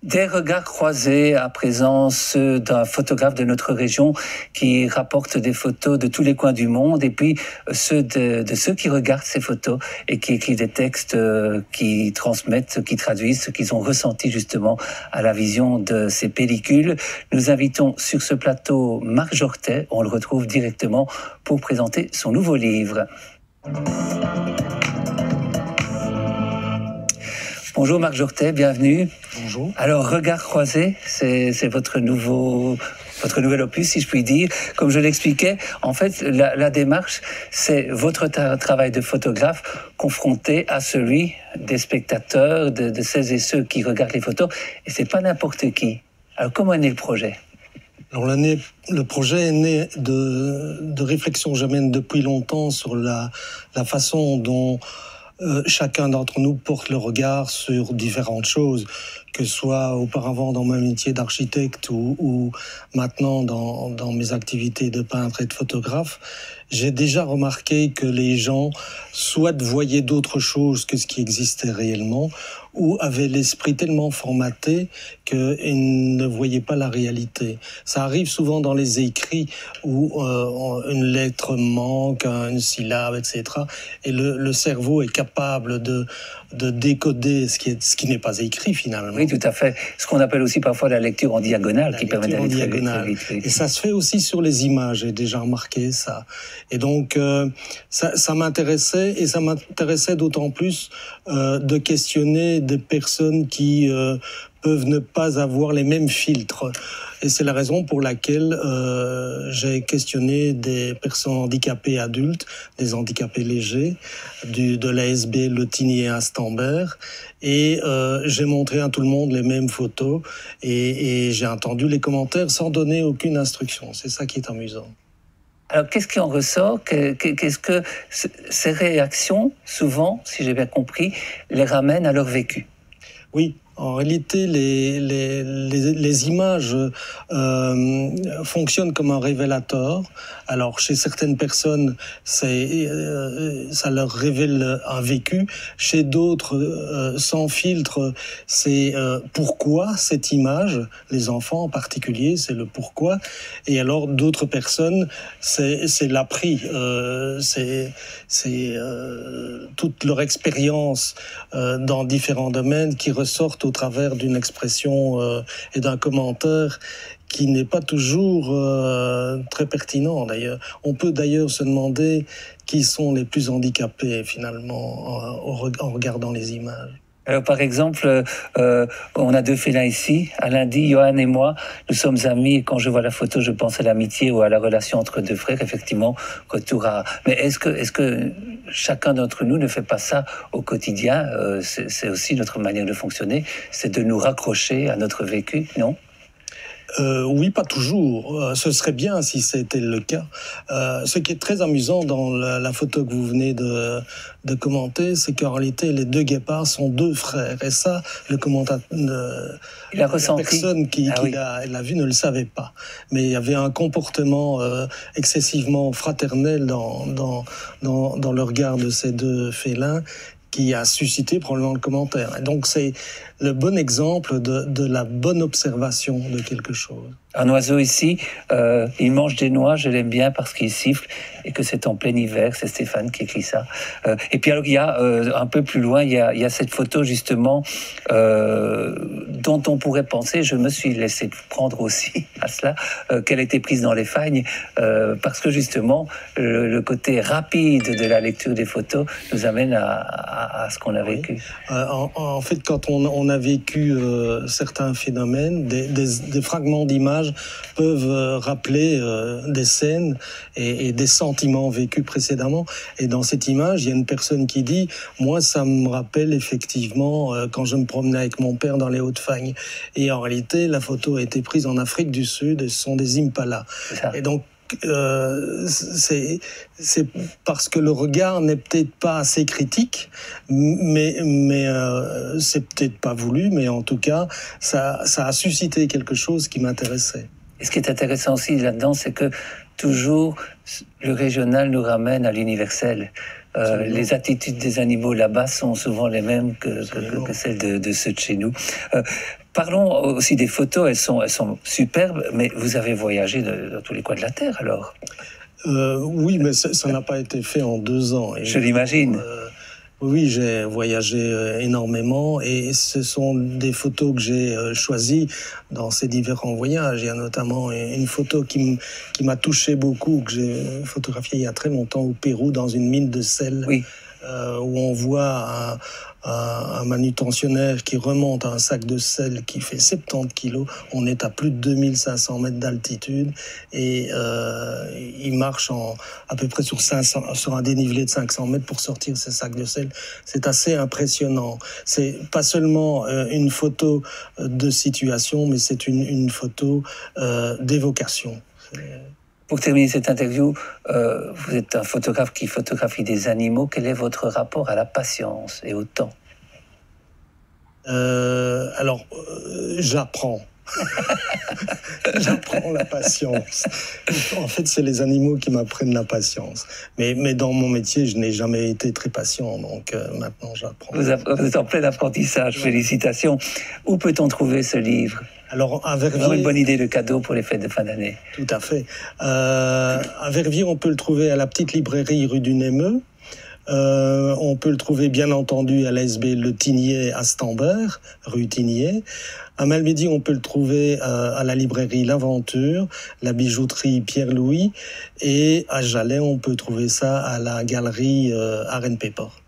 Des regards croisés à présent, ceux d'un photographe de notre région qui rapporte des photos de tous les coins du monde et puis ceux de ceux qui regardent ces photos et qui écrivent des textes qui transmettent, qui traduisent ce qu'ils ont ressenti justement à la vision de ces pellicules. Nous invitons sur ce plateau Marc Jortet, on le retrouve directement pour présenter son nouveau livre. Bonjour Marc Jortet, bienvenue. Bonjour. Alors, Regard croisé, c'est votre nouvel opus, si je puis dire. Comme je l'expliquais, en fait, la démarche, c'est votre travail de photographe confronté à celui des spectateurs, de celles et ceux qui regardent les photos. Et c'est pas n'importe qui. Alors, comment est né le projet ? Alors le projet est né de réflexions que je mène depuis longtemps sur la façon dont chacun d'entre nous porte le regard sur différentes choses, que ce soit auparavant dans mon métier d'architecte ou maintenant dans mes activités de peintre et de photographe. J'ai déjà remarqué que les gens soit voyaient d'autres choses que ce qui existait réellement, ou avaient l'esprit tellement formaté qu'ils ne voyaient pas la réalité. Ça arrive souvent dans les écrits où une lettre manque, une syllabe, etc. Et le cerveau est capable de décoder ce qui n'est pas écrit finalement. Oui, tout à fait. Ce qu'on appelle aussi parfois la lecture en diagonale, qui permet d'aller très vite. Et ça se fait aussi sur les images, j'ai déjà remarqué ça. Et donc, ça m'intéressait, et ça m'intéressait d'autant plus de questionner des personnes qui peuvent ne pas avoir les mêmes filtres. Et c'est la raison pour laquelle j'ai questionné des personnes handicapées adultes, des handicapés légers, de l'ASB Lettini et Astambert. Et j'ai montré à tout le monde les mêmes photos et j'ai entendu les commentaires sans donner aucune instruction. C'est ça qui est amusant. Alors, qu'est-ce qui en ressort ? Qu'est-ce que ces réactions, souvent, si j'ai bien compris, les ramènent à leur vécu ? Oui. En réalité, les images fonctionnent comme un révélateur. Alors, chez certaines personnes, ça leur révèle un vécu. Chez d'autres, sans filtre, c'est pourquoi cette image, les enfants en particulier, c'est le pourquoi. Et alors, d'autres personnes, c'est l'appris. C'est toute leur expérience dans différents domaines qui ressortent au travers d'une expression et d'un commentaire qui n'est pas toujours très pertinent d'ailleurs. On peut d'ailleurs se demander qui sont les plus handicapés finalement en regardant les images. Alors, par exemple, on a deux félins ici. Alain dit, Johan et moi, nous sommes amis. Et quand je vois la photo, je pense à l'amitié ou à la relation entre deux frères. Effectivement, retour à... Mais est-ce que chacun d'entre nous ne fait pas ça au quotidien ? C'est aussi notre manière de fonctionner. C'est de nous raccrocher à notre vécu, non ? Oui, pas toujours. Ce serait bien si c'était le cas. Ce qui est très amusant dans la photo que vous venez de commenter, c'est qu'en réalité, les deux guépards sont deux frères. Et ça, le commentateur, la personne qui l'a vu ne le savait pas. Mais il y avait un comportement excessivement fraternel dans le regard de ces deux félins qui a suscité probablement le commentaire. Et donc c'est le bon exemple de la bonne observation de quelque chose. Un oiseau ici, il mange des noix, je l'aime bien parce qu'il siffle et que c'est en plein hiver, c'est Stéphane qui écrit ça. Et puis alors il y a un peu plus loin, il y a cette photo justement dont on pourrait penser, je me suis laissé prendre aussi à cela, qu'elle a été prise dans les fagnes parce que justement le côté rapide de la lecture des photos nous amène à ce qu'on a vécu. En fait, quand on a vécu certains phénomènes, des fragments d'images peuvent rappeler des scènes et des sentiments vécus précédemment. Et dans cette image, il y a une personne qui dit « Moi, ça me rappelle effectivement quand je me promenais avec mon père dans les Hauts-de-Fagne. » Et en réalité, la photo a été prise en Afrique du Sud et ce sont des impalas. Et donc, c'est parce que le regard n'est peut-être pas assez critique, mais c'est peut-être pas voulu, mais en tout cas, ça a suscité quelque chose qui m'intéressait. Et ce qui est intéressant aussi là-dedans, c'est que toujours le régional nous ramène à l'universel. Les attitudes des animaux là-bas sont souvent les mêmes que celles de ceux de chez nous. Parlons aussi des photos, elles sont superbes, mais vous avez voyagé dans tous les coins de la Terre alors? Oui, mais ça n'a pas été fait en 2 ans. Et je l'imagine. Oui, j'ai voyagé énormément et ce sont des photos que j'ai choisies dans ces différents voyages. Il y a notamment une photo qui m'a touché beaucoup, que j'ai photographiée il y a très longtemps au Pérou, dans une mine de sel, oui. Où on voit un manutentionnaire qui remonte un sac de sel qui fait 70 kilos. On est à plus de 2500 mètres d'altitude et il marche à peu près sur un dénivelé de 500 mètres pour sortir ces sacs de sel. C'est assez impressionnant. C'est pas seulement une photo de situation, mais c'est une photo d'évocation. Pour terminer cette interview, vous êtes un photographe qui photographie des animaux. Quel est votre rapport à la patience et au temps? J'apprends. J'apprends la patience. En fait, c'est les animaux qui m'apprennent la patience. Mais dans mon métier, je n'ai jamais été très patient, donc maintenant j'apprends. Vous êtes en plein apprentissage, félicitations. Où peut-on trouver ce livre? Alors, à Verviers... Vraiment une bonne idée de cadeau pour les fêtes de fin d'année. Tout à fait. À Verviers, on peut le trouver à la petite librairie rue du Némeu. On peut le trouver bien entendu à l'ASB Le Tignier à Stambert, rue Tignier. À Malmedy, on peut le trouver à la librairie L'Aventure, la bijouterie Pierre-Louis. Et à Jalais, on peut trouver ça à la galerie Arène Pépor.